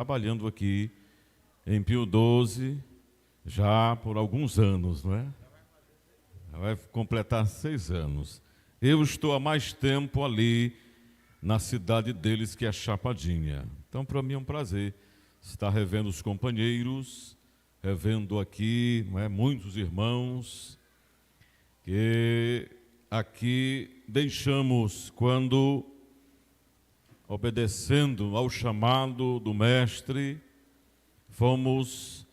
trabalhando aqui em Pio XII já por alguns anos, não é? Vai completar 6 anos. Eu estou há mais tempo ali na cidade deles, que é Chapadinha. Então, para mim é um prazer estar revendo os companheiros, revendo aqui, não é, muitos irmãos que aqui deixamos quando, obedecendo ao chamado do Mestre, fomos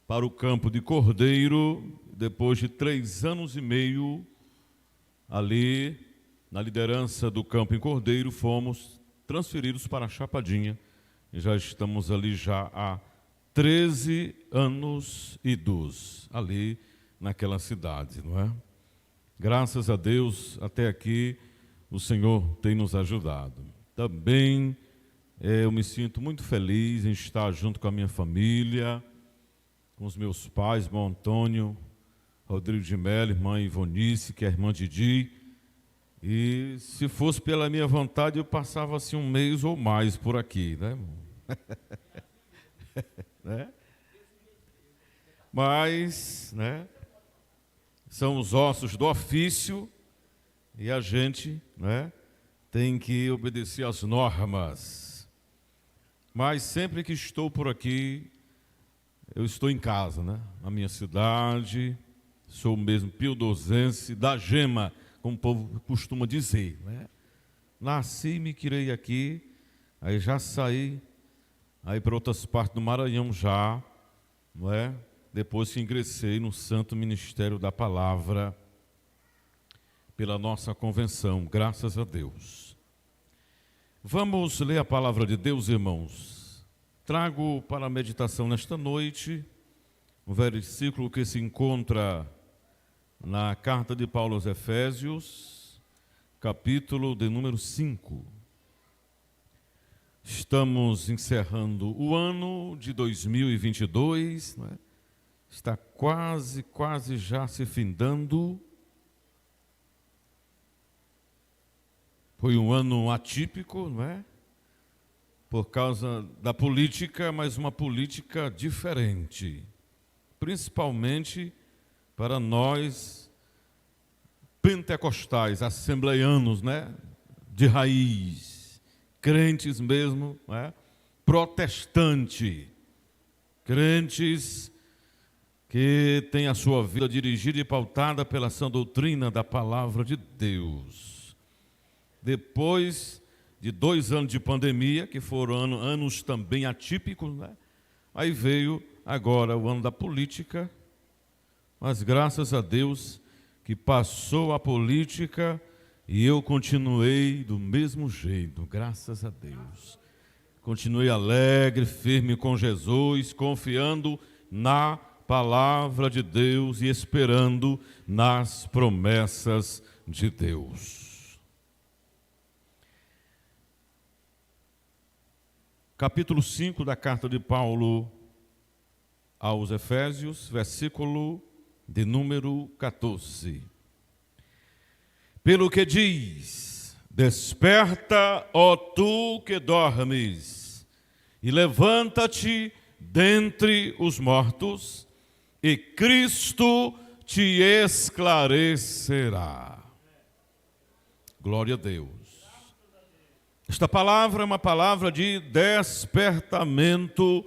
para o campo de Cordeiro, depois de 3 anos e meio, ali, na liderança do campo em Cordeiro, fomos transferidos para a Chapadinha, e já estamos ali já há 13 anos idos, ali naquela cidade, não é? Graças a Deus, até aqui, o Senhor tem nos ajudado. Também eu me sinto muito feliz em estar junto com a minha família, com os meus pais, irmão Antônio, Rodrigo de Mello, irmã Ivonice, que é irmã Didi. E se fosse pela minha vontade, eu passava assim 1 mês ou mais por aqui, né? Né? Mas, né, são os ossos do ofício e a gente, né, tem que obedecer às normas. Mas sempre que estou por aqui, eu estou em casa, né? Na minha cidade, sou mesmo piodosense, da gema, como o povo costuma dizer, né? Nasci e me criei aqui, aí já saí aí para outras partes do Maranhão já, não é? Depois que ingressei no Santo Ministério da Palavra pela nossa convenção, graças a Deus. Vamos ler a palavra de Deus, irmãos. Trago para a meditação nesta noite um versículo que se encontra na carta de Paulo aos Efésios, capítulo de número 5. Estamos encerrando o ano de 2022, não é? Está quase já se findando. Foi um ano atípico, não é? Por causa da política, mas uma política diferente. Principalmente para nós pentecostais, assembleianos, né? De raiz, crentes mesmo, né? Protestante, crentes que têm a sua vida dirigida e pautada pela sã doutrina da palavra de Deus. Depois de 2 anos de pandemia, que foram anos também atípicos, né? Aí veio agora o ano da política, mas graças a Deus que passou a política e eu continuei do mesmo jeito, graças a Deus. Continuei alegre, firme com Jesus, confiando na palavra de Deus e esperando nas promessas de Deus. Capítulo 5 da carta de Paulo aos Efésios, versículo de número 14. Pelo que diz: desperta, ó tu que dormes, e levanta-te dentre os mortos, e Cristo te esclarecerá. Glória a Deus. Esta palavra é uma palavra de despertamento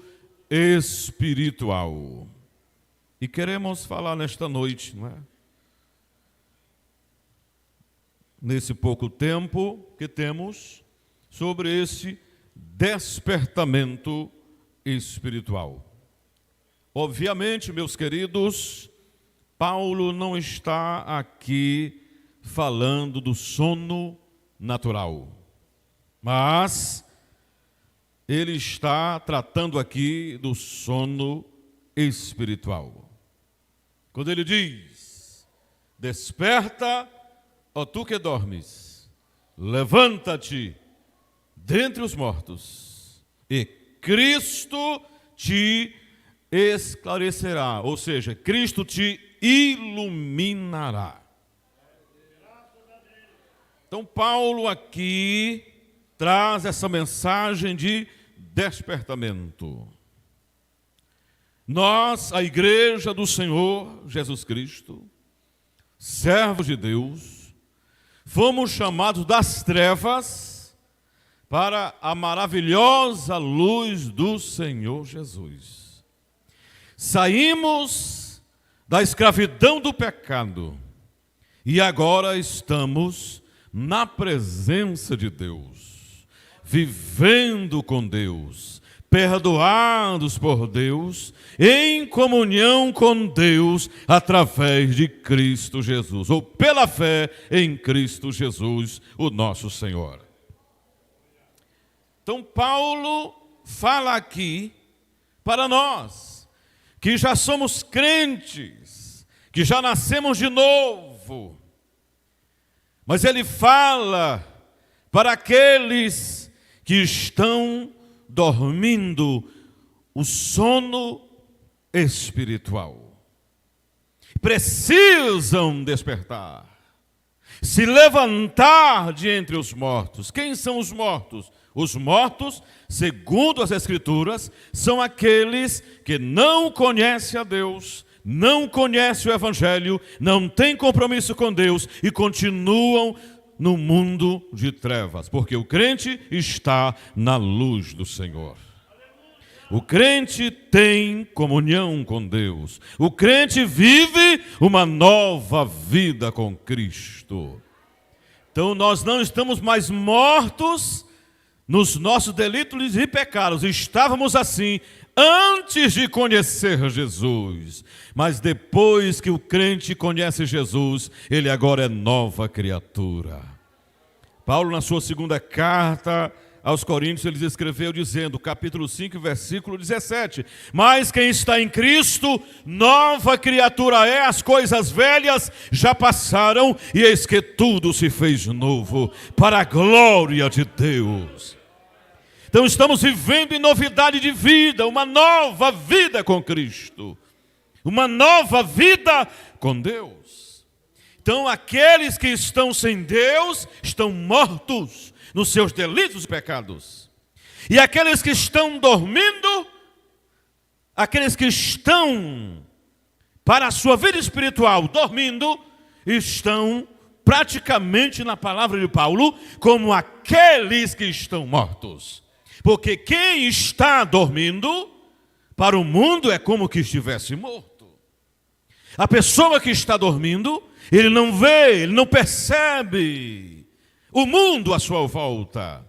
espiritual. E queremos falar nesta noite, não é? Nesse pouco tempo que temos, sobre esse despertamento espiritual. Obviamente, meus queridos, Paulo não está aqui falando do sono natural, mas ele está tratando aqui do sono espiritual. Quando ele diz: desperta, ó tu que dormes, levanta-te dentre os mortos, e Cristo te esclarecerá, ou seja, Cristo te iluminará. Então Paulo aqui traz essa mensagem de despertamento. Nós, a igreja do Senhor Jesus Cristo, servos de Deus, fomos chamados das trevas para a maravilhosa luz do Senhor Jesus. Saímos da escravidão do pecado e agora estamos na presença de Deus, vivendo com Deus, perdoados por Deus, em comunhão com Deus, através de Cristo Jesus, ou pela fé em Cristo Jesus, o nosso Senhor. Então, Paulo fala aqui para nós, que já somos crentes, que já nascemos de novo, mas ele fala para aqueles que estão dormindo o sono espiritual. Precisam despertar, se levantar de entre os mortos. Quem são os mortos? Os mortos, segundo as Escrituras, são aqueles que não conhecem a Deus, não conhecem o Evangelho, não têm compromisso com Deus e continuam no mundo de trevas, porque o crente está na luz do Senhor. O crente tem comunhão com Deus. O crente vive uma nova vida com Cristo. Então nós não estamos mais mortos nos nossos delitos e pecados. Estávamos assim antes de conhecer Jesus. Mas depois que o crente conhece Jesus, ele agora é nova criatura. Paulo, na sua segunda carta aos Coríntios, ele escreveu dizendo, capítulo 5, versículo 17: mas quem está em Cristo, nova criatura é, as coisas velhas já passaram, e eis que tudo se fez novo, para a glória de Deus. Então estamos vivendo em novidade de vida, uma nova vida com Cristo, uma nova vida com Deus. Então aqueles que estão sem Deus estão mortos nos seus delitos e pecados. E aqueles que estão dormindo, aqueles que estão para a sua vida espiritual dormindo, estão praticamente, na palavra de Paulo, como aqueles que estão mortos. Porque quem está dormindo, para o mundo é como que estivesse morto. A pessoa que está dormindo, ele não vê, ele não percebe o mundo à sua volta.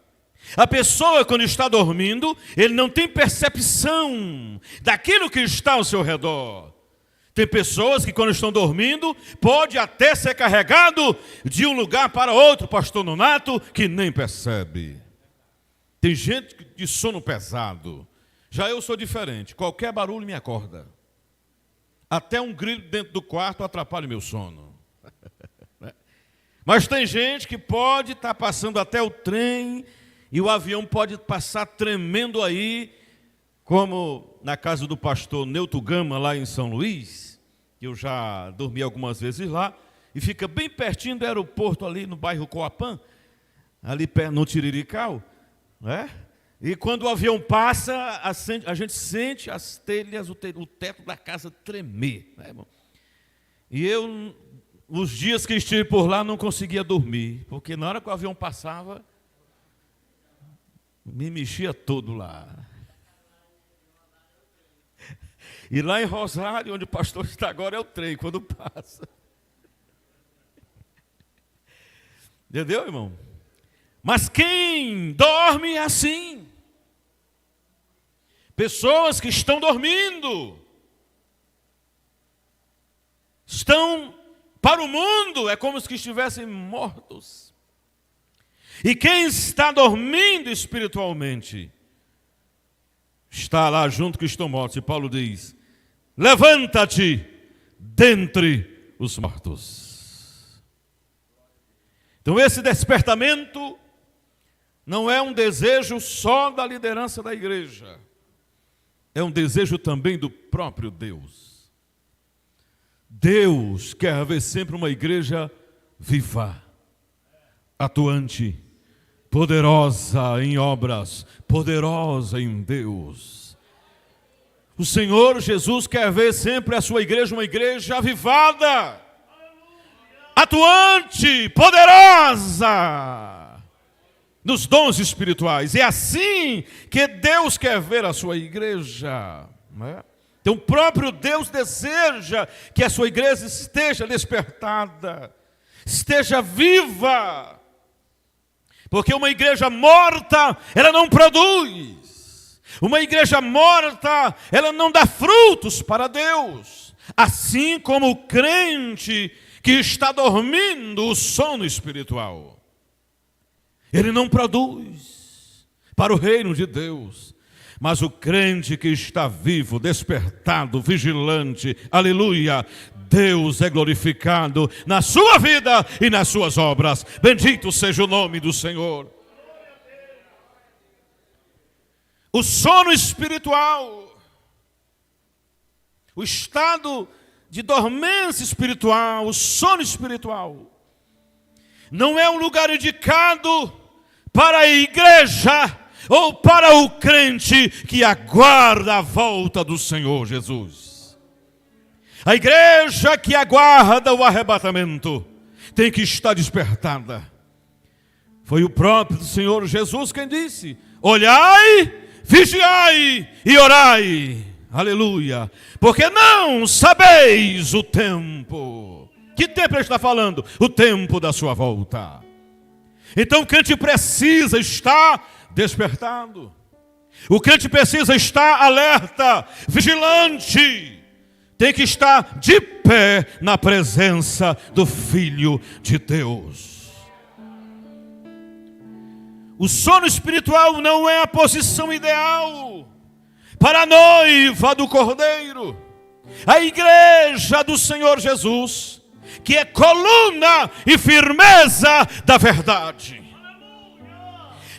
A pessoa, quando está dormindo, ele não tem percepção daquilo que está ao seu redor. Tem pessoas que, quando estão dormindo, pode até ser carregado de um lugar para outro, pastor Nonato, que nem percebe. Tem gente de sono pesado. Já eu sou diferente. Qualquer barulho me acorda. Até um grilo dentro do quarto atrapalha o meu sono. Mas tem gente que pode estar passando até o trem e o avião pode passar tremendo aí, como na casa do pastor Neuto Gama, lá em São Luís, que eu já dormi algumas vezes lá, e fica bem pertinho do aeroporto ali no bairro Coapã, ali no Tiriricau, né? E quando o avião passa, a gente sente as telhas, o teto da casa tremer, né, irmão? E eu, os dias que estive por lá, não conseguia dormir, porque na hora que o avião passava, me mexia todo lá. E lá em Rosário, onde o pastor está agora, é o trem, quando passa. Entendeu, irmão? Mas quem dorme é assim. Pessoas que estão dormindo, estão para o mundo, é como se estivessem mortos. E quem está dormindo espiritualmente, está lá junto que estão mortos. E Paulo diz, levanta-te dentre os mortos. Então esse despertamento não é um desejo só da liderança da igreja. É um desejo também do próprio Deus. Deus quer ver sempre uma igreja viva, atuante, poderosa em obras, poderosa em Deus. O Senhor Jesus quer ver sempre a sua igreja uma igreja avivada, atuante, poderosa nos dons espirituais. É assim que Deus quer ver a sua igreja, não é? Então o próprio Deus deseja que a sua igreja esteja despertada, esteja viva. Porque uma igreja morta, ela não produz. Uma igreja morta, ela não dá frutos para Deus. Assim como o crente que está dormindo o sono espiritual. Ele não produz para o reino de Deus. Mas o crente que está vivo, despertado, vigilante, aleluia, Deus é glorificado na sua vida e nas suas obras. Bendito seja o nome do Senhor. O sono espiritual, o estado de dormência espiritual, o sono espiritual, não é um lugar indicado para a igreja ou para o crente que aguarda a volta do Senhor Jesus. A igreja que aguarda o arrebatamento tem que estar despertada. Foi o próprio Senhor Jesus quem disse: olhai, vigiai e orai. Aleluia. Porque não sabeis o tempo. Que tempo ele está falando? O tempo da sua volta. Então o crente precisa estar despertado. O crente precisa estar alerta, vigilante. Tem que estar de pé na presença do Filho de Deus. O sono espiritual não é a posição ideal para a noiva do Cordeiro. A igreja do Senhor Jesus, que é coluna e firmeza da verdade.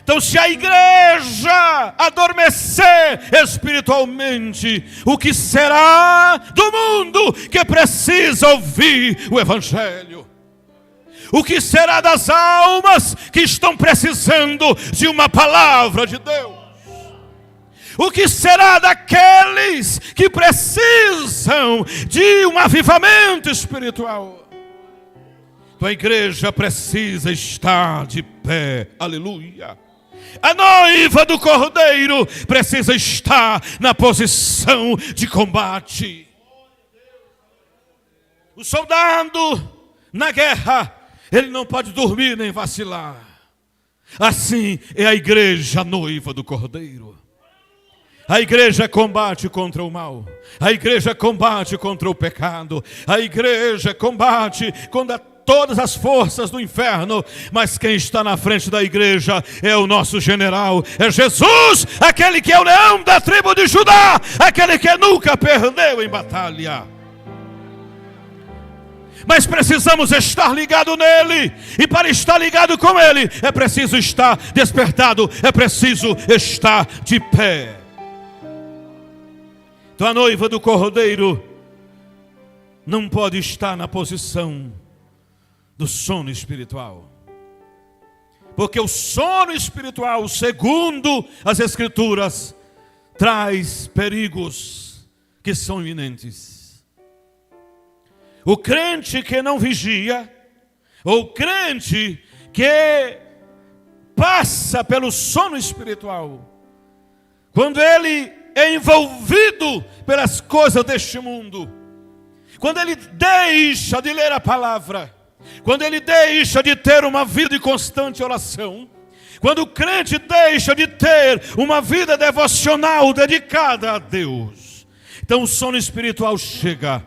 Então, se a igreja adormecer espiritualmente, o que será do mundo que precisa ouvir o Evangelho? O que será das almas que estão precisando de uma palavra de Deus? O que será daqueles que precisam de um avivamento espiritual? Então a igreja precisa estar de pé, aleluia. A noiva do Cordeiro precisa estar na posição de combate. O soldado na guerra, ele não pode dormir nem vacilar. Assim é a igreja, a noiva do Cordeiro. A igreja combate contra o mal. A igreja combate contra o pecado. A igreja combate contra todas as forças do inferno. Mas quem está na frente da igreja é o nosso general. É Jesus, aquele que é o leão da tribo de Judá. Aquele que nunca perdeu em batalha. Mas precisamos estar ligado nele. E para estar ligado com ele, é preciso estar despertado. É preciso estar de pé. Então a noiva do Cordeiro não pode estar na posição do sono espiritual. Porque o sono espiritual, segundo as Escrituras, traz perigos que são iminentes. O crente que não vigia, ou o crente que passa pelo sono espiritual, quando ele é envolvido pelas coisas deste mundo, quando ele deixa de ler a palavra, quando ele deixa de ter uma vida de constante oração, quando o crente deixa de ter uma vida devocional dedicada a Deus, então o sono espiritual chega.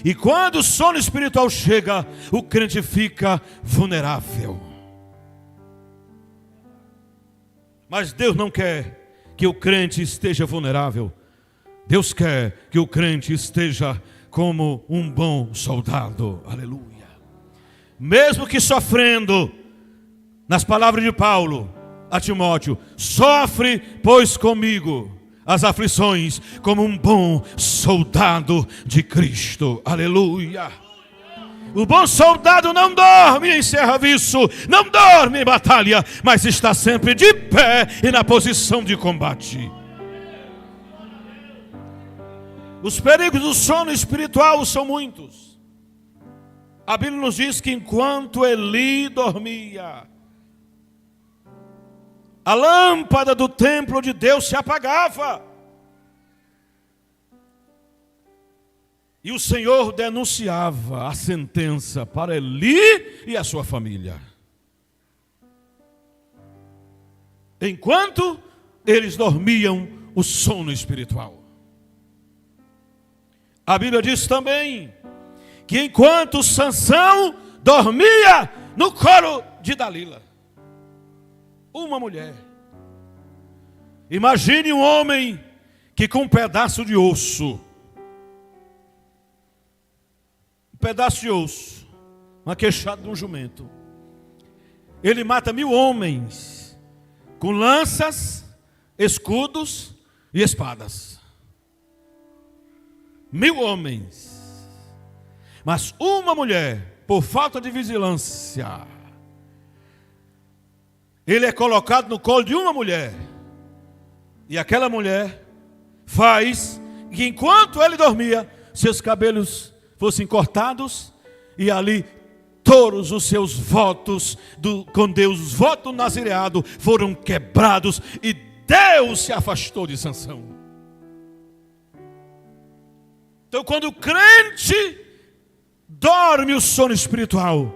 E quando o sono espiritual chega, o crente fica vulnerável. Mas Deus não quer que o crente esteja vulnerável. Deus quer que o crente esteja como um bom soldado. Aleluia. Mesmo que sofrendo, nas palavras de Paulo a Timóteo, sofre, pois comigo as aflições como um bom soldado de Cristo. Aleluia. O bom soldado não dorme em serviço, não dorme em batalha, mas está sempre de pé e na posição de combate. Os perigos do sono espiritual são muitos. A Bíblia nos diz que enquanto Eli dormia, a lâmpada do templo de Deus se apagava. E o Senhor denunciava a sentença para Eli e a sua família. Enquanto eles dormiam o sono espiritual. A Bíblia diz também que enquanto Sansão dormia no colo de Dalila, uma mulher. Imagine um homem que com um pedaço de osso, uma queixada de um jumento, ele mata 1000 homens com lanças, escudos e espadas. 1000 homens. Mas uma mulher, por falta de vigilância, ele é colocado no colo de uma mulher. E aquela mulher faz que enquanto ele dormia, seus cabelos fossem cortados, e ali todos os seus votos com Deus, os votos do nazireado, foram quebrados, e Deus se afastou de Sansão. Então, quando o crente dorme o sono espiritual,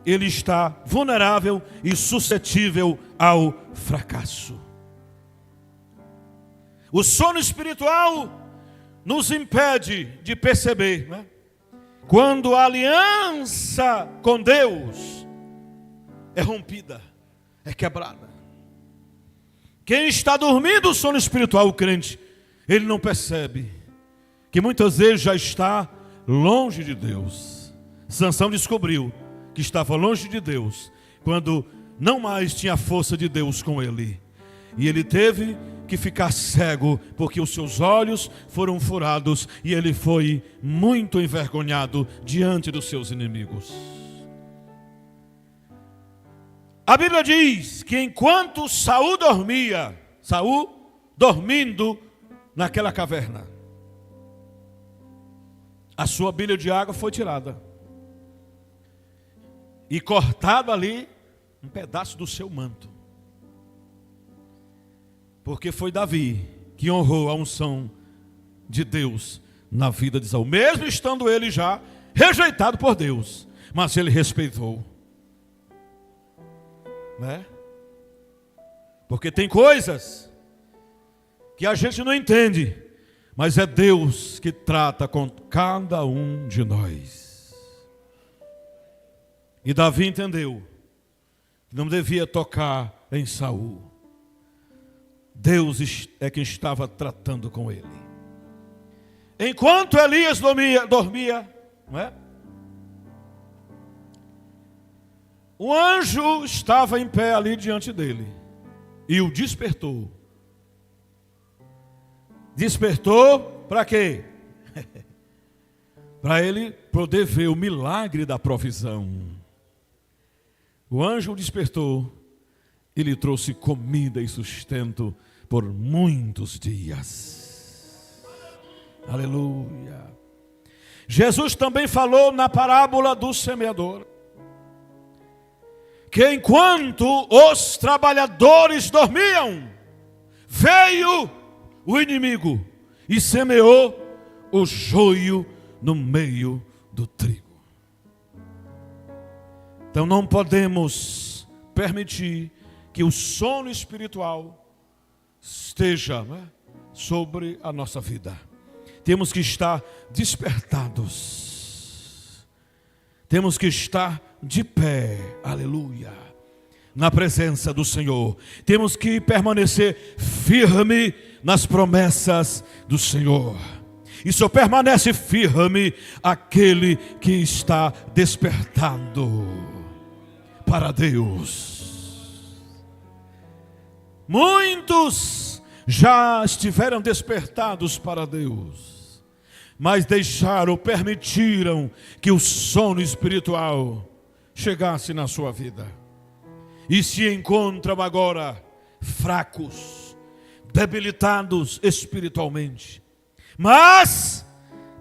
ele está vulnerável e suscetível ao fracasso. O sono espiritual nos impede de perceber, né? Quando a aliança com Deus é rompida, é quebrada. Quem está dormindo o sono espiritual, o crente, ele não percebe que muitas vezes já está longe de Deus. Sansão descobriu que estava longe de Deus quando não mais tinha a força de Deus com ele. E ele teve que ficar cego, porque os seus olhos foram furados e ele foi muito envergonhado diante dos seus inimigos. A Bíblia diz que enquanto Saul dormia, Saul dormindo naquela caverna, a sua bilha de água foi tirada e cortado ali um pedaço do seu manto. Porque foi Davi que honrou a unção de Deus na vida de Saul. Mesmo estando ele já rejeitado por Deus, mas ele respeitou. Né? Porque tem coisas que a gente não entende, mas é Deus que trata com cada um de nós. E Davi entendeu que não devia tocar em Saul. Deus é quem estava tratando com ele. Enquanto Elias dormia, não é? Um anjo estava em pé ali diante dele e o despertou. Despertou para quê? Para ele poder ver o milagre da provisão. O anjo o despertou e lhe trouxe comida e sustento por muitos dias. Aleluia. Jesus também falou na parábola do semeador que enquanto os trabalhadores dormiam, veio o inimigo e semeou o joio no meio do trigo. Então não podemos permitir que o sono espiritual esteja, né, sobre a nossa vida. Temos que estar despertados. Temos que estar de pé, aleluia, na presença do Senhor. Temos que permanecer firme nas promessas do Senhor. E só permanece firme aquele que está despertado para Deus. Muitos já estiveram despertados para Deus, mas deixaram, permitiram que o sono espiritual chegasse na sua vida. E se encontram agora fracos, debilitados espiritualmente. Mas,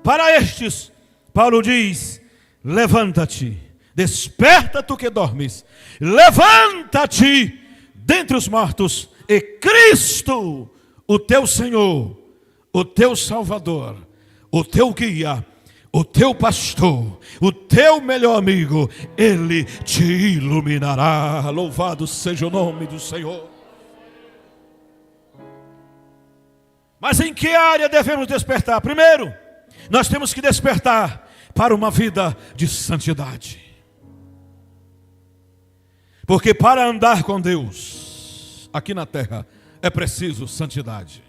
para estes, Paulo diz: levanta-te, desperta tu que dormes, levanta-te dentre os mortos, e Cristo, o teu Senhor, o teu Salvador, o teu guia, o teu pastor, o teu melhor amigo, Ele te iluminará. Louvado seja o nome do Senhor. Mas em que área devemos despertar? Primeiro, nós temos que despertar para uma vida de santidade. Porque para andar com Deus aqui na terra é preciso santidade.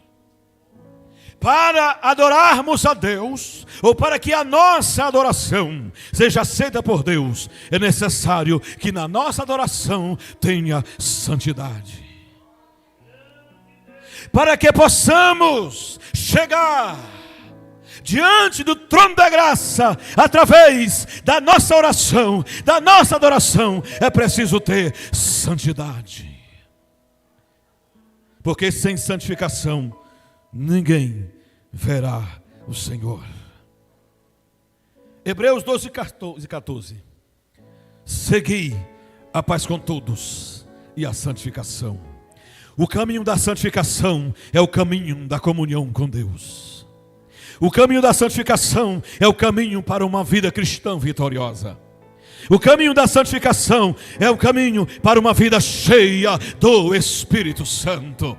Para adorarmos a Deus, ou para que a nossa adoração seja aceita por Deus, é necessário que na nossa adoração tenha santidade. Para que possamos chegar diante do trono da graça, através da nossa oração, da nossa adoração, é preciso ter santidade. Porque sem santificação ninguém verá o Senhor. Hebreus 12, 14. Segui a paz com todos e a santificação. O caminho da santificação é o caminho da comunhão com Deus. O caminho da santificação é o caminho para uma vida cristã vitoriosa. O caminho da santificação é o caminho para uma vida cheia do Espírito Santo.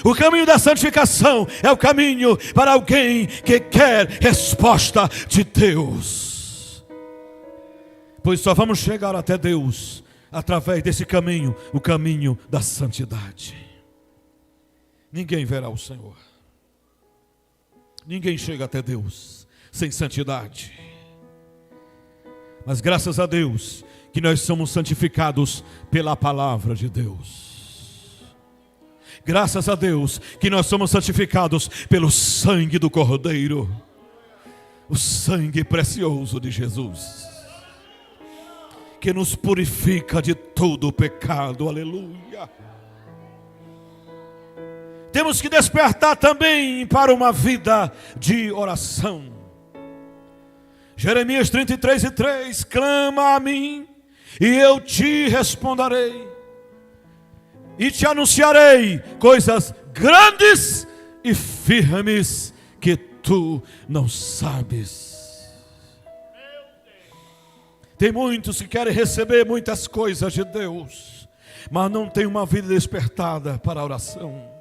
O caminho da santificação é o caminho para alguém que quer resposta de Deus. Pois só vamos chegar até Deus através desse caminho, o caminho da santidade. Ninguém verá o Senhor. Ninguém chega até Deus sem santidade. Mas graças a Deus que nós somos santificados pela palavra de Deus. Graças a Deus que nós somos santificados pelo sangue do Cordeiro. O sangue precioso de Jesus, que nos purifica de todo o pecado. Aleluia. Temos que despertar também para uma vida de oração. Jeremias 33:3: clama a mim e eu te responderei, e te anunciarei coisas grandes e firmes que tu não sabes. Tem muitos que querem receber muitas coisas de Deus, mas não tem uma vida despertada para a oração.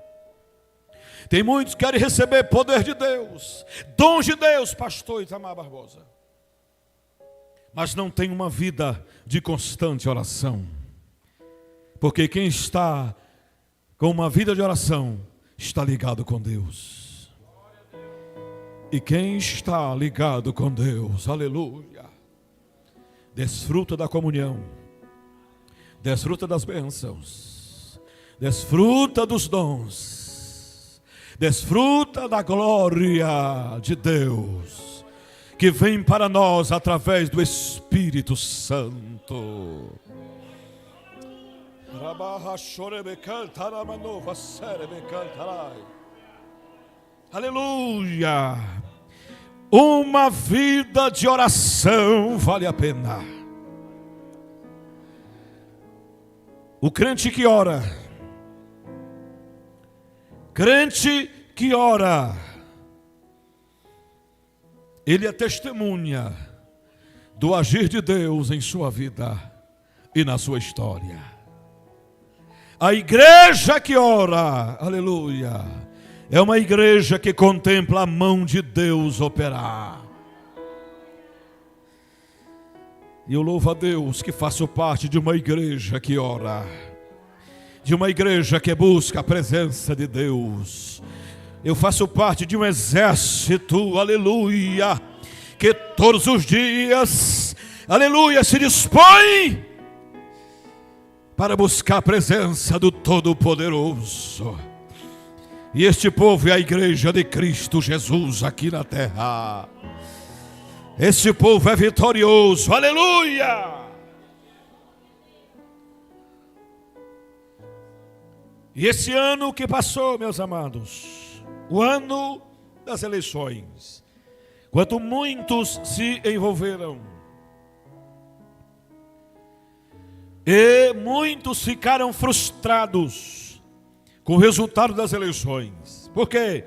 Tem muitos que querem receber poder de Deus, dons de Deus, pastor Itamar Barbosa, mas não tem uma vida de constante oração. Porque quem está com uma vida de oração está ligado com Deus. E quem está ligado com Deus, aleluia, desfruta da comunhão, desfruta das bênçãos, desfruta dos dons, desfruta da glória de Deus, que vem para nós através do Espírito Santo. Aleluia. Uma vida de oração vale a pena. O crente que ora, ele é testemunha do agir de Deus em sua vida e na sua história. A igreja que ora, aleluia, é uma igreja que contempla a mão de Deus operar. E eu louvo a Deus que faço parte de uma igreja que ora, de uma igreja que busca a presença de Deus. Eu faço parte de um exército, aleluia, que todos os dias, aleluia, se dispõe para buscar a presença do Todo-Poderoso. E este povo é a igreja de Cristo Jesus aqui na terra. Esse povo é vitorioso, aleluia! E esse ano que passou, meus amados, o ano das eleições, quando muitos se envolveram, e muitos ficaram frustrados com o resultado das eleições. Por quê?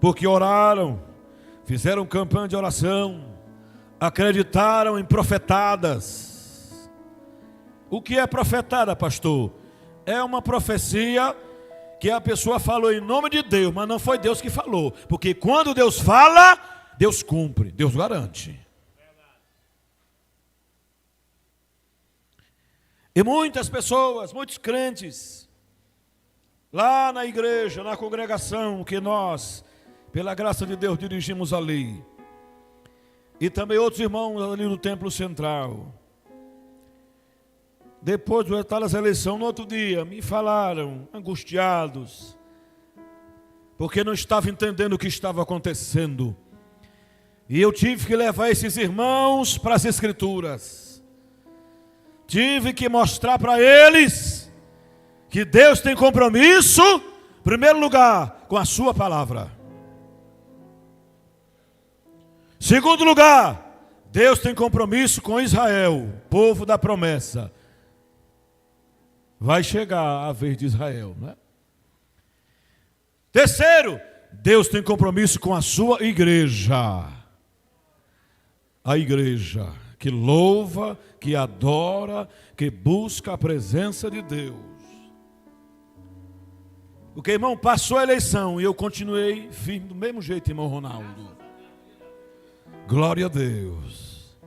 Porque oraram, fizeram campanha de oração, acreditaram em profetadas. O que é profetada, pastor? É uma profecia que a pessoa falou em nome de Deus, mas não foi Deus que falou. Porque quando Deus fala, Deus cumpre, Deus garante. E muitas pessoas, muitos crentes, lá na igreja, na congregação que nós, pela graça de Deus, dirigimos ali, e também outros irmãos ali no templo central, depois do resultado das eleições, no outro dia, me falaram, angustiados, porque não estavam entendendo o que estava acontecendo. E eu tive que levar esses irmãos para as Escrituras. Tive que mostrar para eles que Deus tem compromisso, em primeiro lugar, com a sua palavra. Segundo lugar, Deus tem compromisso com Israel, povo da promessa. Vai chegar a vez de Israel, né? Terceiro, Deus tem compromisso com a sua igreja. A igreja que louva, que adora, que busca a presença de Deus. Porque, irmão, passou a eleição e eu continuei firme do mesmo jeito, irmão Ronaldo. Glória a Deus.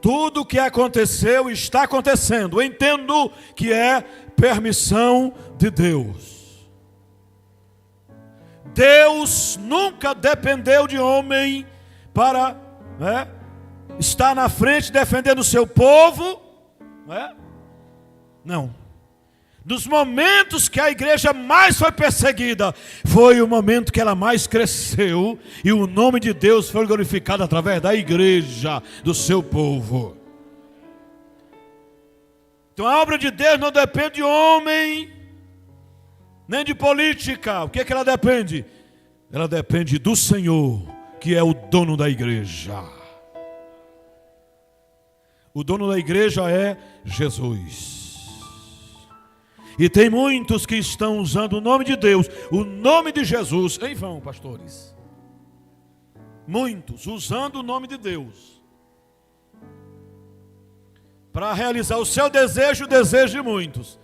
Tudo o que aconteceu está acontecendo. Eu entendo que é permissão de Deus. Deus nunca dependeu de homem para estar na frente defendendo o seu povo. Não. Dos momentos que a igreja mais foi perseguida, foi o momento que ela mais cresceu, e o nome de Deus foi glorificado através da igreja, do seu povo. Então a obra de Deus não depende de homem, nem de política. O que é que ela depende? Ela depende do Senhor, que é o dono da igreja. O dono da igreja é Jesus. E tem muitos que estão usando o nome de Deus, o nome de Jesus, em vão, pastores. Muitos usando o nome de Deus para realizar o seu desejo, o desejo de muitos.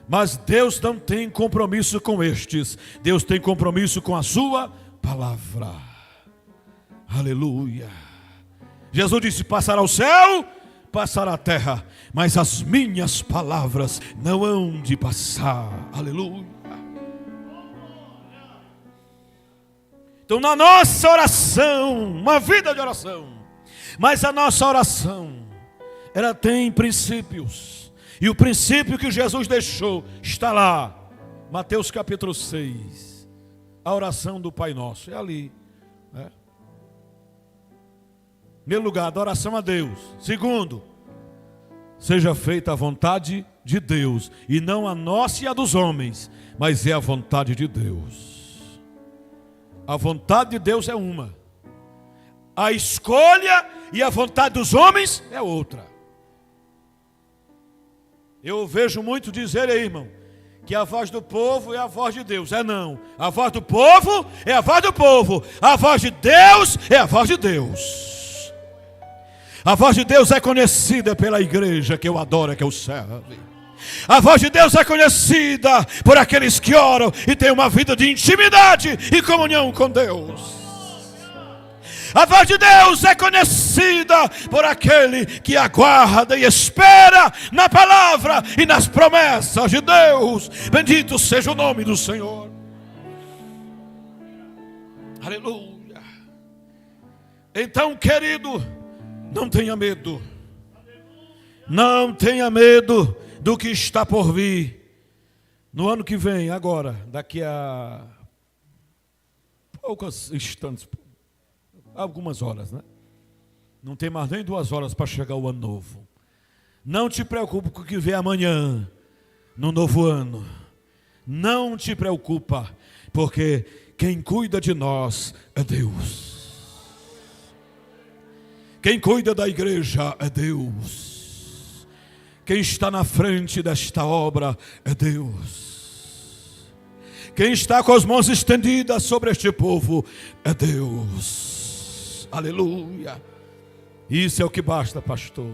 Mas Deus não tem compromisso com estes. Deus tem compromisso com a sua palavra. Aleluia. Jesus disse: passará o céu, passará a terra, mas as minhas palavras não hão de passar. Aleluia. Então na nossa oração, uma vida de oração, mas a nossa oração, ela tem princípios. E o princípio que Jesus deixou está lá, Mateus capítulo 6, a oração do Pai Nosso, é ali. Primeiro lugar, adoração a Deus. Segundo, seja feita a vontade de Deus, e não a nossa e a dos homens, mas é a vontade de Deus. A vontade de Deus é uma, a escolha e a vontade dos homens é outra. Eu vejo muito dizer aí, irmão, que a voz do povo é a voz de Deus. Não, a voz do povo é a voz do povo, a voz de Deus é a voz de Deus. A voz de Deus é conhecida pela igreja que eu adoro, que eu serve. A voz de Deus é conhecida por aqueles que oram e têm uma vida de intimidade e comunhão com Deus. A voz de Deus é conhecida por aquele que aguarda e espera na palavra e nas promessas de Deus. Bendito seja o nome do Senhor. Aleluia. Então, querido, não tenha medo. Não tenha medo do que está por vir. No ano que vem, agora, daqui a poucos instantes, algumas horas, né? Não tem mais nem 2 horas para chegar o ano novo. Não te preocupe com o que vem amanhã, no novo ano. Não te preocupa, porque quem cuida de nós é Deus. Quem cuida da igreja é Deus. Quem está na frente desta obra é Deus. Quem está com as mãos estendidas sobre este povo é Deus. Aleluia. Isso é o que basta, pastor.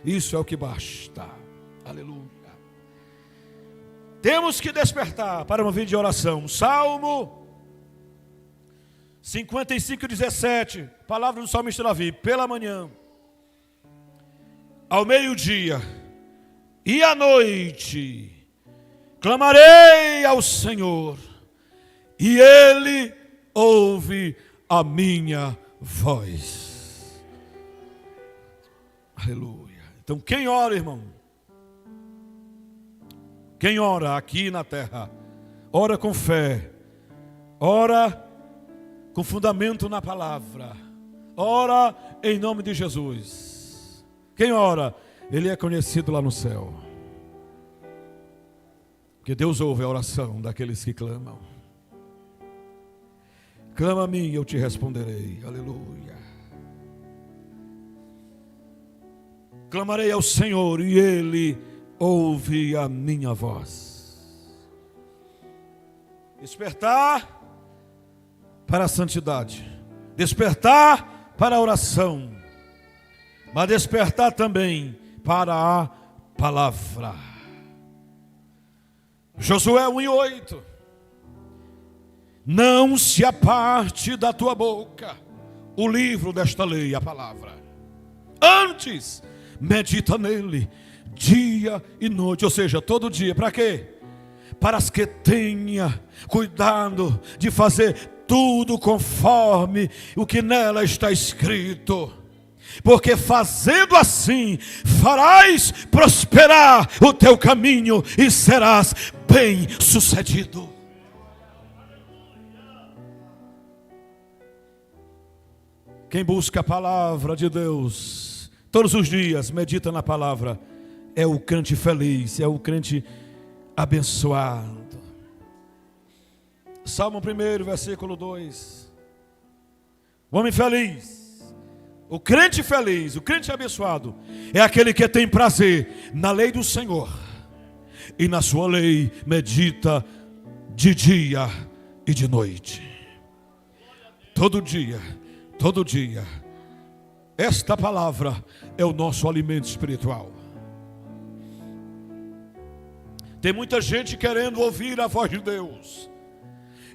Isso é o que basta. Aleluia. Temos que despertar para uma vida de oração. Salmo 55:17. Palavra do salmista Davi. Pela manhã, ao meio-dia e à noite, clamarei ao Senhor, e Ele ouve a minha voz. Aleluia. Então quem ora, irmão? Quem ora aqui na terra, ora com fé, ora com fundamento na palavra, ora em nome de Jesus. Quem ora, ele é conhecido lá no céu. Porque Deus ouve a oração daqueles que clamam. Clama a mim e eu te responderei. Aleluia. Clamarei ao Senhor e Ele ouve a minha voz. Despertar para a santidade, despertar para a oração, mas despertar também para a palavra. Josué 1:8. Não se aparte da tua boca o livro desta lei, a palavra. Antes, medita nele dia e noite, ou seja, todo dia. Para quê? Para que tenha cuidado de fazer tudo conforme o que nela está escrito. Porque fazendo assim, farás prosperar o teu caminho e serás bem sucedido. Quem busca a palavra de Deus todos os dias, medita na palavra, é o crente feliz, é o crente abençoado. Salmo 1, versículo 2. O homem feliz, o crente feliz, o crente abençoado, é aquele que tem prazer na lei do Senhor, e na sua lei medita de dia e de noite. Todo dia. Todo dia. Esta palavra é o nosso alimento espiritual. Tem muita gente querendo ouvir a voz de Deus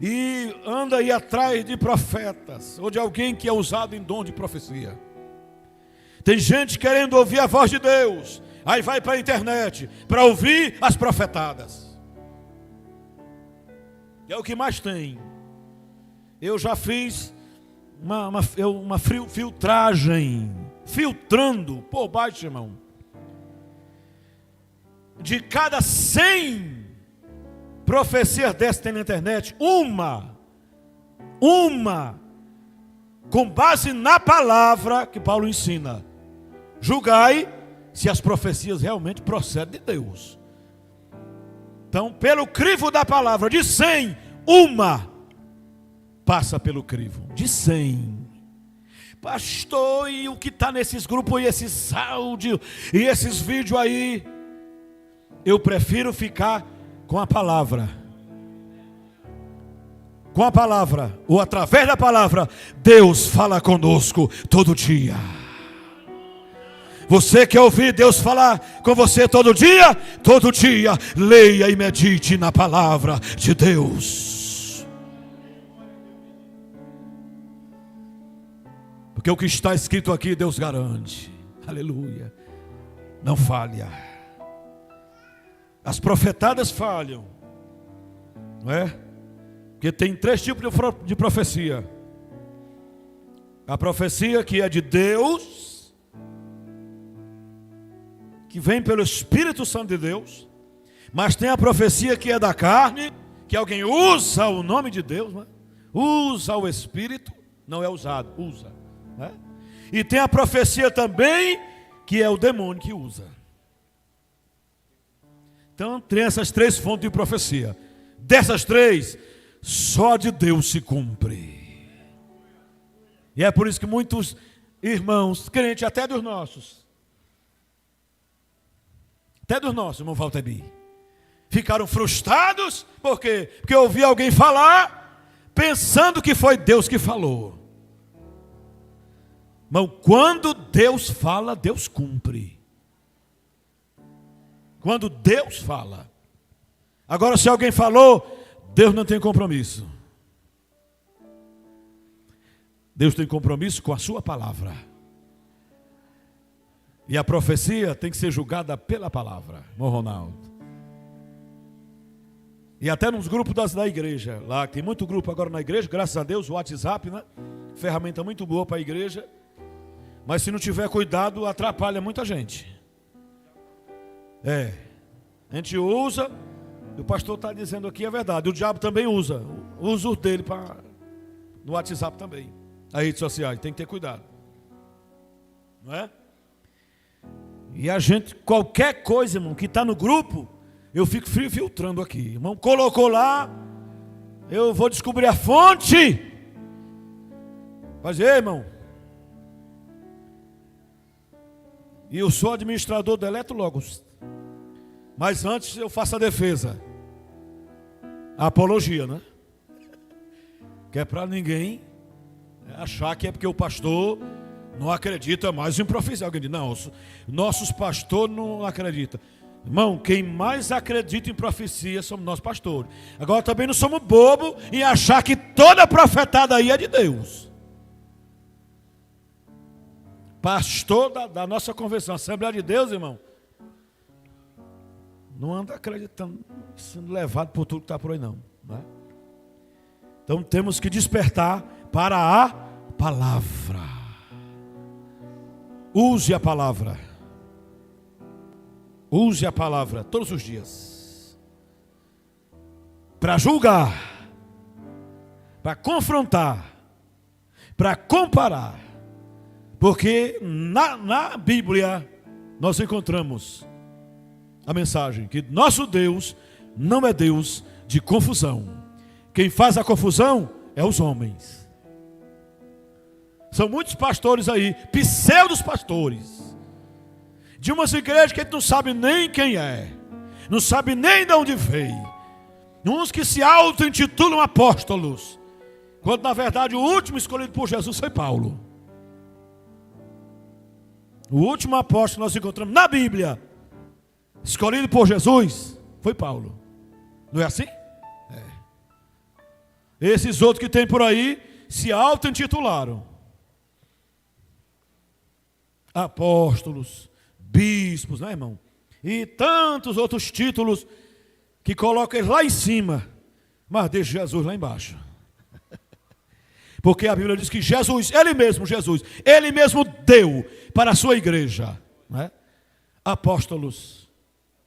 e anda aí atrás de profetas ou de alguém que é usado em dom de profecia. Tem gente querendo ouvir a voz de Deus, aí vai para a internet para ouvir as profetadas. É o que mais tem. Eu já fiz uma filtragem, filtrando por baixo, irmão. De cada 100 profecias dessas tem na internet, uma, com base na palavra que Paulo ensina. Julgai se as profecias realmente procedem de Deus. Então, pelo crivo da palavra, de 100, uma passa pelo crivo. De 100. Pastor, e o que está nesses grupos e esses áudios e esses vídeos aí? Eu prefiro ficar com a palavra. Com a palavra, ou através da palavra, Deus fala conosco todo dia. Você quer ouvir Deus falar com você todo dia? Todo dia, leia e medite na palavra de Deus. Porque o que está escrito aqui, Deus garante. Aleluia. Não falha. As profetadas falham, não é? Porque tem 3 tipos de profecia. A profecia que é de Deus, que vem pelo Espírito Santo de Deus. Mas tem a profecia que é da carne, que alguém usa o nome de Deus, né? Usa o Espírito, não é usado, usa. né? E tem a profecia também, que é o demônio que usa. Então tem essas 3 fontes de profecia. Dessas 3, só de Deus se cumpre. E é por isso que muitos irmãos, crentes até dos nossos, irmão Valtebi, ficaram frustrados. Por quê? Porque ouvi alguém falar, pensando que foi Deus que falou. Irmão, quando Deus fala, Deus cumpre. Quando Deus fala. Agora, se alguém falou, Deus não tem compromisso. Deus tem compromisso com a sua palavra. E a profecia tem que ser julgada pela palavra, irmão Ronaldo. E até nos grupos da igreja, lá tem muito grupo agora na igreja, graças a Deus, o WhatsApp, né? Ferramenta muito boa para a igreja. Mas se não tiver cuidado, atrapalha muita gente. A gente usa, e o pastor está dizendo aqui a verdade, o diabo também usa o dele no WhatsApp também, as redes sociais, tem que ter cuidado, não é? E a gente, qualquer coisa, irmão, que está no grupo, eu fico filtrando aqui, irmão, colocou lá, eu vou descobrir a fonte, mas irmão, e eu sou administrador, deleto logo. Mas antes eu faço a defesa. A apologia, né? Que é para ninguém achar que é porque o pastor não acredita mais em profecia. Alguém diz, não, nossos pastores não acreditam. Irmão, quem mais acredita em profecia somos nós pastores. Agora também não somos bobos em achar que toda profetada aí é de Deus. Pastor da nossa convenção, Assembleia de Deus, irmão, não anda acreditando, sendo levado por tudo que está por aí não, né? Então temos que despertar para a palavra. Use a palavra. Use a palavra todos os dias. Para julgar, para confrontar, para comparar. Porque na Bíblia nós encontramos a mensagem que nosso Deus não é Deus de confusão. Quem faz a confusão é os homens. São muitos pastores aí, pseudos pastores, de umas igrejas que a gente não sabe nem quem é, não sabe nem de onde veio. Uns que se auto-intitulam apóstolos, quando na verdade o último escolhido por Jesus foi Paulo. O último apóstolo que nós encontramos na Bíblia, escolhido por Jesus, foi Paulo. Não é assim? É. Esses outros que tem por aí se auto-intitularam apóstolos, bispos, né, irmão? E tantos outros títulos que colocam eles lá em cima, mas deixa Jesus lá embaixo. Porque a Bíblia diz que Jesus, ele mesmo deu para a sua igreja, né? Apóstolos,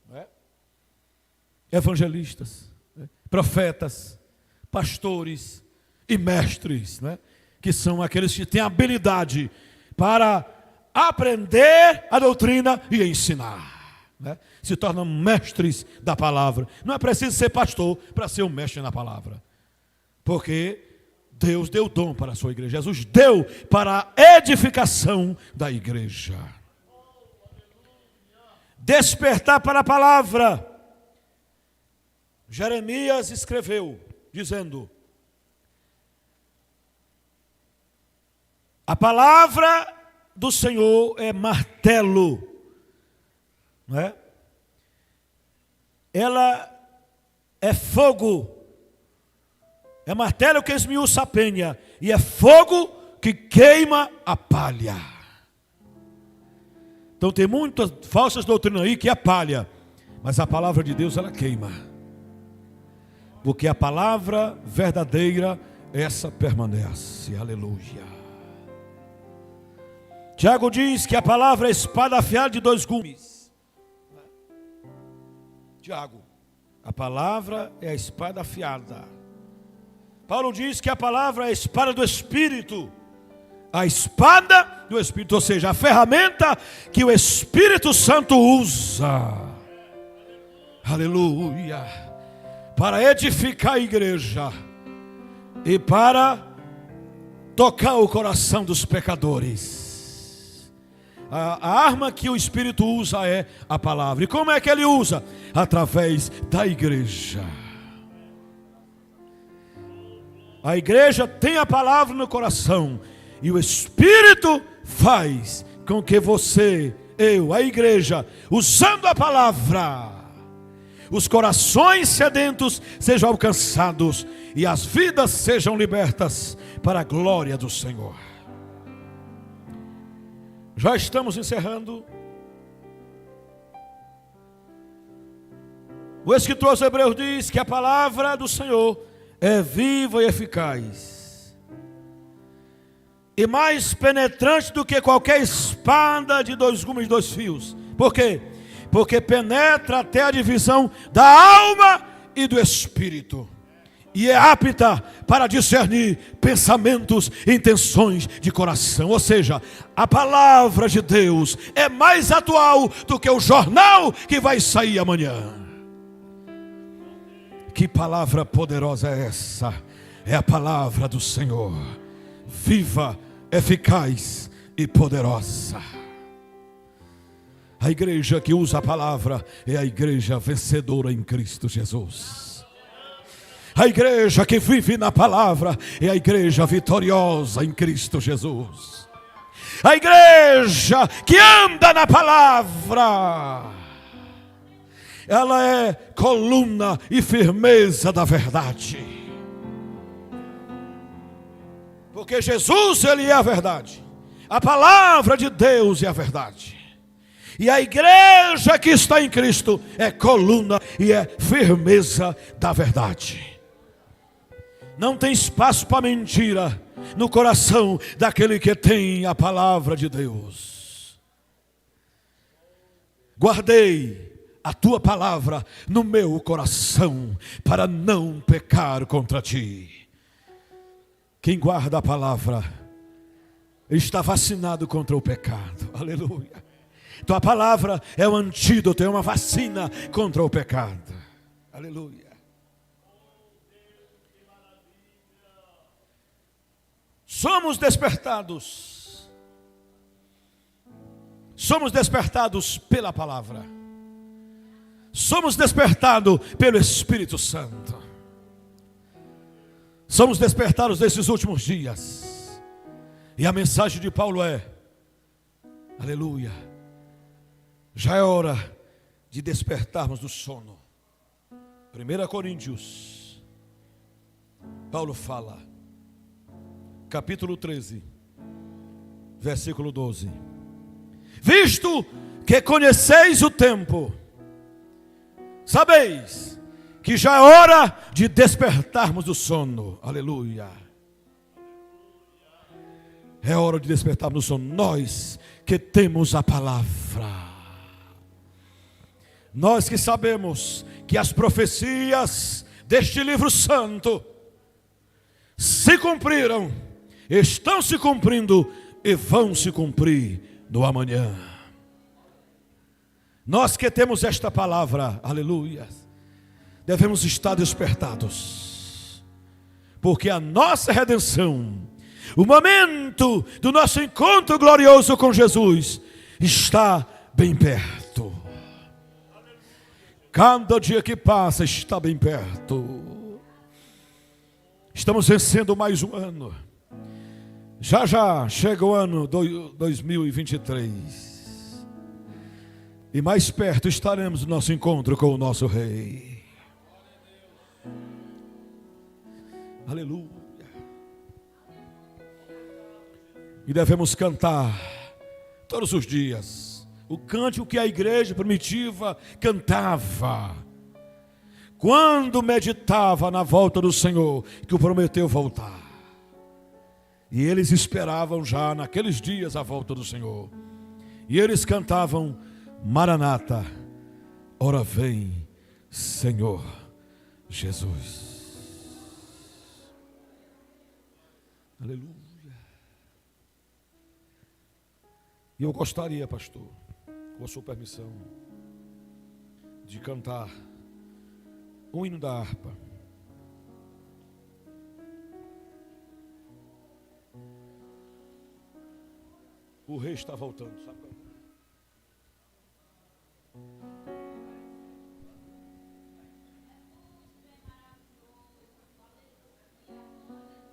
né? Evangelistas, né? Profetas, pastores e mestres, né? Que são aqueles que têm habilidade para aprender a doutrina e ensinar, né? Se tornam mestres da palavra. Não é preciso ser pastor para ser um mestre na palavra, porque Deus deu dom para a sua igreja. Jesus deu para a edificação da igreja. Despertar para a palavra. Jeremias escreveu, dizendo: a palavra do Senhor é martelo, não é? Ela é fogo. É martelo que esmiuça a penha, e é fogo que queima a palha. Então tem muitas falsas doutrinas aí que é palha, mas a palavra de Deus ela queima. Porque a palavra verdadeira, essa permanece. Aleluia. Tiago diz que a palavra é espada afiada de 2 gumes. Tiago, a palavra é a espada afiada. Paulo diz que a palavra é a espada do Espírito, A espada do Espírito, ou seja, a ferramenta que o Espírito Santo usa. Aleluia. Para edificar a igreja e para tocar o coração dos pecadores. A arma que o Espírito usa é a palavra. E como é que ele usa? Através da igreja. A igreja tem a palavra no coração. E o Espírito faz com que você, eu, a igreja, usando a palavra, os corações sedentos sejam alcançados e as vidas sejam libertas para a glória do Senhor. Já estamos encerrando. O escritor aos Hebreus diz que a palavra do Senhor é viva e eficaz, e mais penetrante do que qualquer espada de 2 gumes e 2 fios. Por quê? Porque penetra até a divisão da alma e do espírito, e é apta para discernir pensamentos e intenções de coração. Ou seja, a palavra de Deus é mais atual do que o jornal que vai sair amanhã. Que palavra poderosa é essa? É a palavra do Senhor, viva, eficaz e poderosa. A igreja que usa a palavra é a igreja vencedora em Cristo Jesus. A igreja que vive na palavra é a igreja vitoriosa em Cristo Jesus. A igreja que anda na palavra, ela é coluna e firmeza da verdade. Porque Jesus, ele é a verdade. A palavra de Deus é a verdade. E a igreja que está em Cristo é coluna e é firmeza da verdade. Não tem espaço para mentira no coração daquele que tem a palavra de Deus. Guardei a tua palavra no meu coração para não pecar contra ti. Quem guarda a palavra está vacinado contra o pecado. Aleluia. Então a palavra é um antídoto, é uma vacina contra o pecado. Aleluia. Somos despertados. Somos despertados pela palavra. Somos despertados pelo Espírito Santo. Somos despertados nesses últimos dias. E a mensagem de Paulo é: aleluia, já é hora de despertarmos do sono. 1 Coríntios, Paulo fala, capítulo 13, versículo 12: visto que conheceis o tempo, sabeis que já é hora de despertarmos do sono. Aleluia. É hora de despertarmos do sono. Nós que temos a palavra, nós que sabemos que as profecias deste livro santo se cumpriram, estão se cumprindo e vão se cumprir no amanhã. Nós que temos esta palavra, aleluia, devemos estar despertados, porque a nossa redenção, o momento do nosso encontro glorioso com Jesus está bem perto. Cada dia que passa está bem perto. Estamos vencendo mais um ano. Já já chega o ano 2023. E mais perto estaremos do nosso encontro com o nosso Rei. Aleluia. E devemos cantar todos os dias o cântico que a igreja primitiva cantava quando meditava na volta do Senhor, que o prometeu voltar. E eles esperavam já naqueles dias a volta do Senhor. E eles cantavam: Maranata, ora vem, Senhor Jesus. Aleluia. E eu gostaria, pastor, com a sua permissão, de cantar um hino da harpa. O rei está voltando, sabe?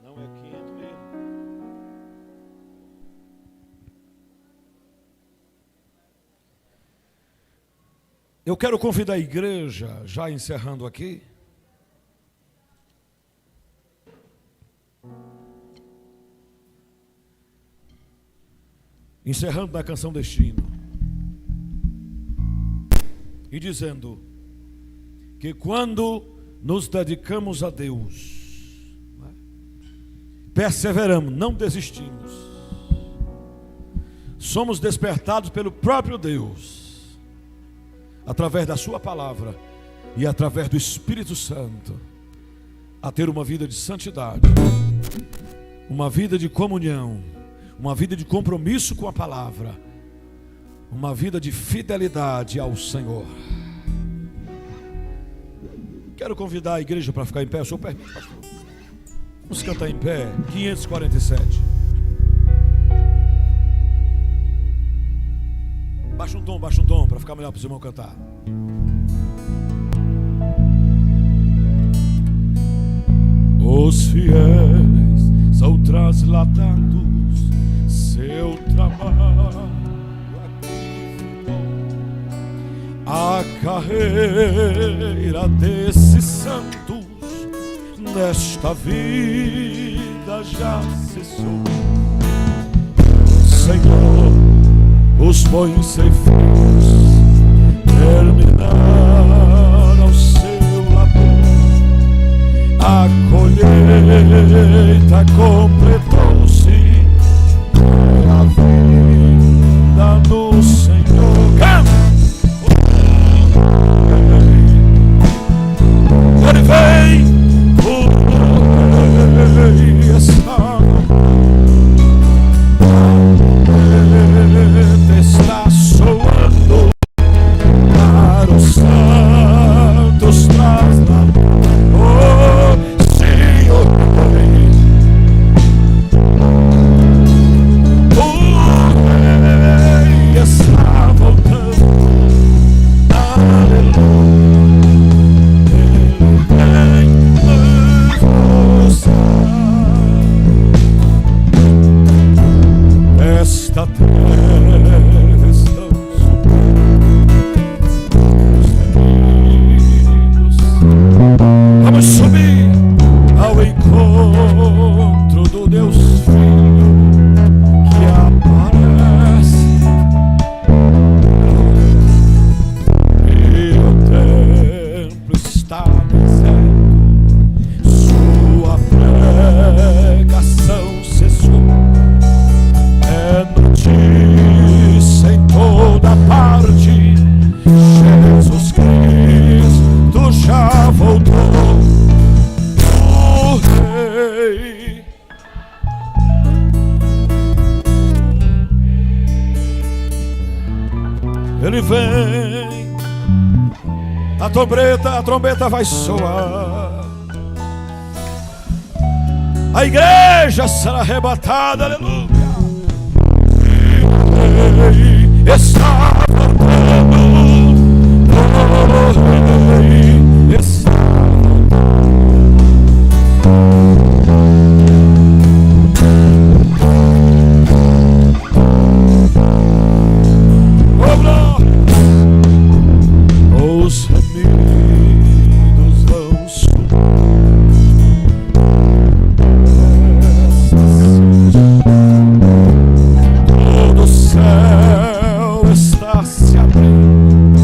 Não é 500 mesmo. Eu quero convidar a igreja, já encerrando aqui, encerrando na canção Destino, e dizendo que quando nos dedicamos a Deus, perseveramos, não desistimos, somos despertados pelo próprio Deus, através da sua palavra e através do Espírito Santo, a ter uma vida de santidade, uma vida de comunhão, uma vida de compromisso com a palavra, uma vida de fidelidade ao Senhor. Quero convidar a igreja para ficar em pé. O senhor permite, pastor? Vamos cantar em pé. 547. Baixa um tom para ficar melhor para os irmãos cantar. Os fiéis são trasladados, seu trabalho aqui ficou. A carreira desses santos nesta vida já cessou. Senhor, os bons ceifeiros terminaram o seu labor. A colheita completou-se, a vida no Senhor. Canta! Ele vem, o Rei está. Está soando para os santos trasladar. Oh, Senhor, o Rei está voltando. Aleluia, Ele vem nos mostrar esta terra. Vamos subir ao encontro do Deus Filho que aparece, e o templo está deserto, sua pregação cessou. É notícia em toda parte, Jesus Cristo já voltou. O Rei, Ele vem. A trombeta vai soar. A igreja será arrebatada, aleluia. O Rei está voltando. O Rei está voltando. Os remidos vão todo o céu está se abrindo.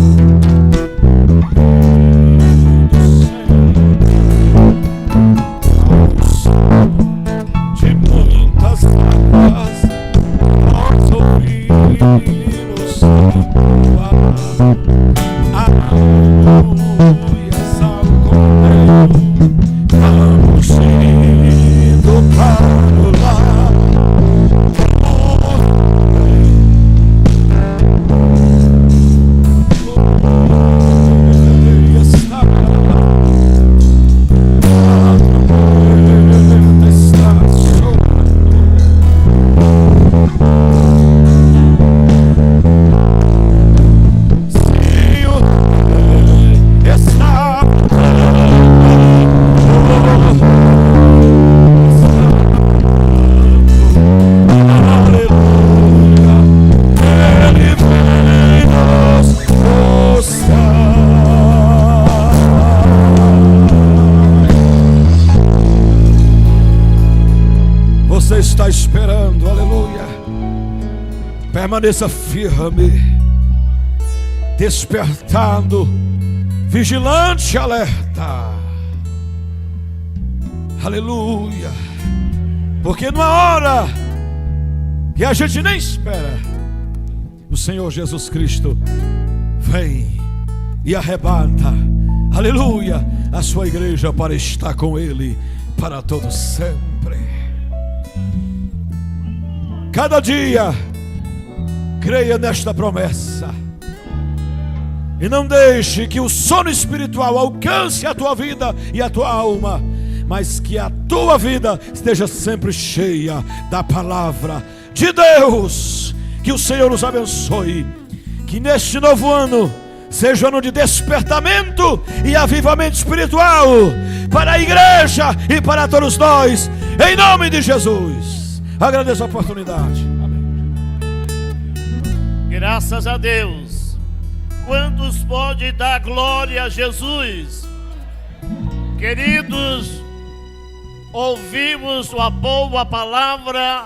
Ao som de muitas águas nós ouvimos aleluias ao Cordeiro. Vamos indo para o lar. você está esperando, aleluia. Permaneça firme, despertado, vigilante, alerta. Aleluia. Porque numa hora que a gente nem espera, o Senhor Jesus Cristo vem e arrebata, aleluia, a sua igreja para estar com Ele para todo sempre. Cada dia creia nesta promessa e não deixe que o sono espiritual alcance a tua vida e a tua alma, mas que a tua vida esteja sempre cheia da palavra de Deus. Que o Senhor nos abençoe, que neste novo ano seja ano de despertamento e avivamento espiritual para a igreja e para todos nós, em nome de Jesus. Agradeço a oportunidade. Amém. Graças a Deus. Quantos podem dar glória a Jesus? Queridos, ouvimos a boa palavra